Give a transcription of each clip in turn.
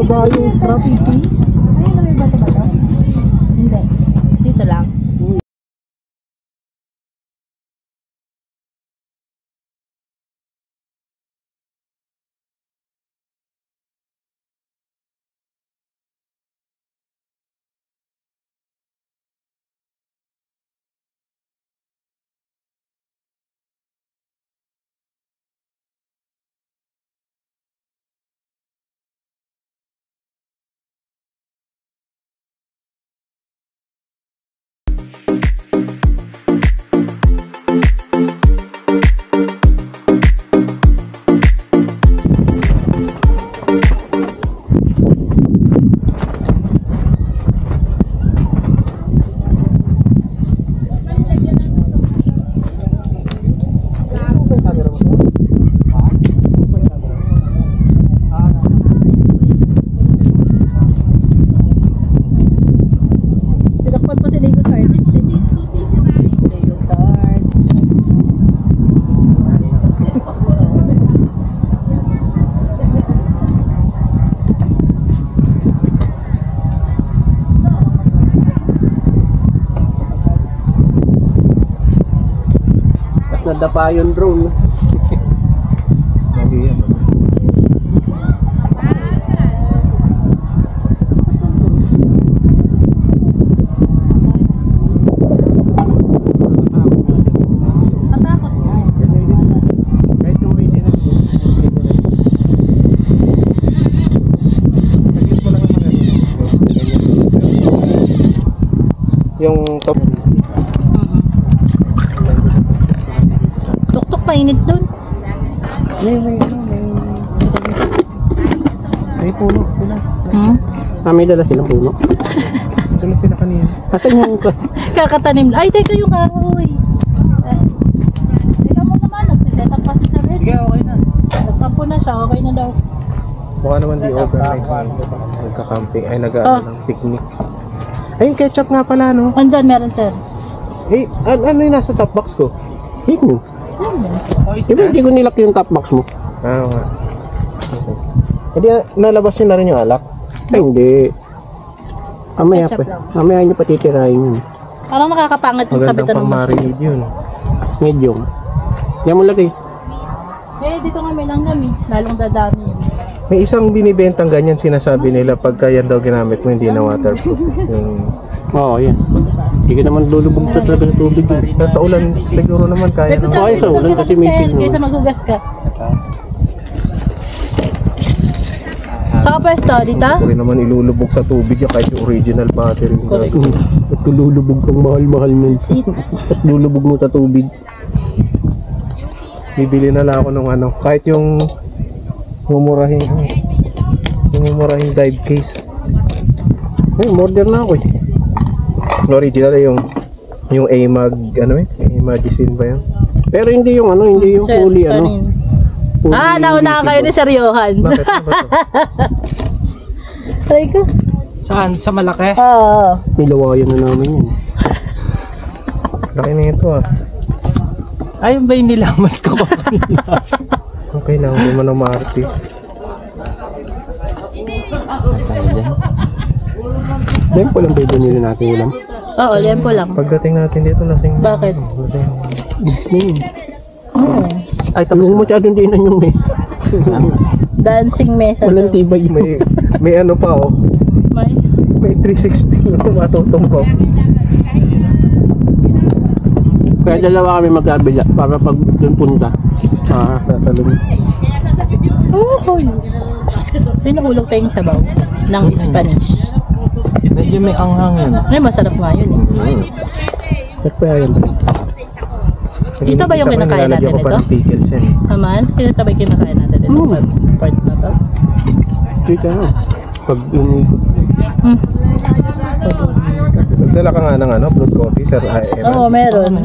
Baba yung traffic. Ayun na, may bato ba to? Hindi. Dito lang. Nadapa yung drone. Hindi yan. Matakot nga. Kahit yung original ko. Yung top. Tuktok painit dun. May puno sila. May dala silang puno. Dala sila kanina. Asan yung Kakatanim. Ay, teka yung kahoy. Teka mo naman, nagsisetup pa si Sir Ed. Sige, okay na. Nagtampo na siya, okay na daw. Baka naman di overnight. Nagka-camping. Ay, ng picnic. Ay, yung ketchup nga pala, no? Andyan, meron sir. Eh, ano yung nasa top box ko? hipno? Diba hindi ko nilak yung top box mo? Ah, nga. Okay. Hindi, nalabas nyo na rin yung alak? Ay, hindi. Mamaya Ketchup pa. lang. Mamaya nyo patitirahin yun. Parang nakakapangat yung Magandang sabitan ng pang-marinade yun. Medium. Yan mo lagay. Eh, dito nga may langgam eh. Lalong dadami yun. May isang binibentang ganyan sinasabi nila pagka yan daw ginamit mo hindi na waterproof. Oo, yan. Hindi ka naman lulubog sa tubig yun. Pero sa ulan siguro naman kaya Ito naman. Okay, sa ulan kasi may signal. Kaysa magugas ka. Saka pwesto, dito? Hindi rin naman ilulubog sa tubig yan kahit yung original battery. At lulubog kang mahal-mahal nun. At lulubog mo sa tubig. Bibili na lang ako ng ano, kahit yung mumurahing dive case. Ay, order na ako eh. Original yung AMAG, ano eh? AMAGicine ba yan? Pero hindi yung ano, hindi yung fully ano. Fully Nauna kayo ni Sir Johan. Bakit? Ano ba to? Try ko. Saan? Sa malaki? Oo. Nilawayan na namin yun. Laki na ito ah. Ayun ba yung nilamas ko pa kanina? Okay lang, hindi mo na maarte. Dahil po lang ba yung nila natin ulam? Oo, liempo lang. Pagdating natin dito, lasing. Bakit? Lasing. Oo. Ay, tapos masyadong dinan yung may. Dancing mesa. Walang daw. tibay yun. May ano pa oh. May? May 360 na matutong pa. Kaya dalawa kami magkabila para pag doon punta. Tatalong. Oo. May nahulog tayong sabaw ng Spanish. Medyo may anghang yun. Ay, masarap nga yun eh. At pa yan. Dito ba yung kinakain natin Nilalagyan ko pa ito? ng pickles yan. Aman, kinita ba yung kinakain natin ito? Part na to? Dito na. Pag inikot. Magdala ka nga ng ano, brewed coffee, sir. Oo, meron.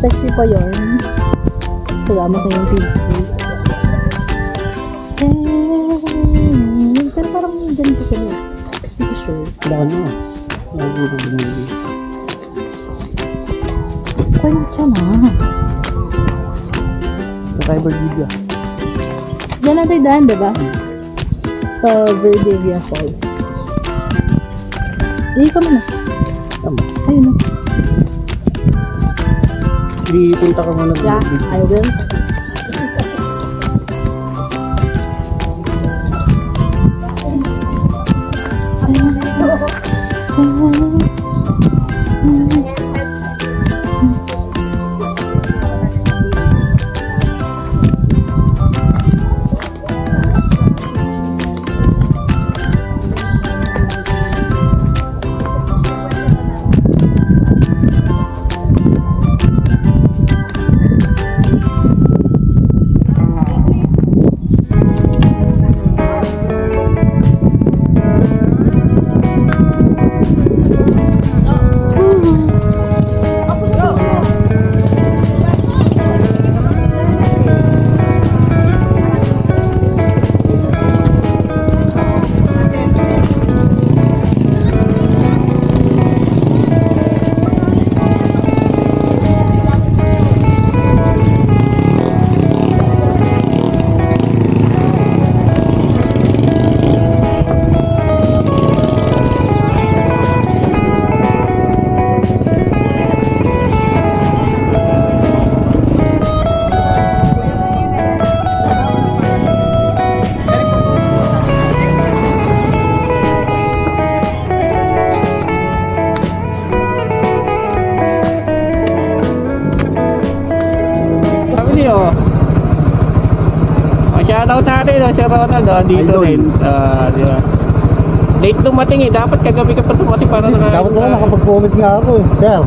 sexy pa yun. Salamat na yung page spray. Pero parang ganito sila. Hindi ko sure. Dahil na. Naguro bumili. Kwentya na. Sa Cyber Media. Diyan natin daan, diba? Sa Verdavia Falls. Ka mo na. Tama. Ayun na. Punta ka muna. Yeah, I will. Shoutout natin si Ronald dito rin. Di ba? Late dumating dapat kagabi ka pa dumating para Dapat pala nakapag-comment nga ako. Sir,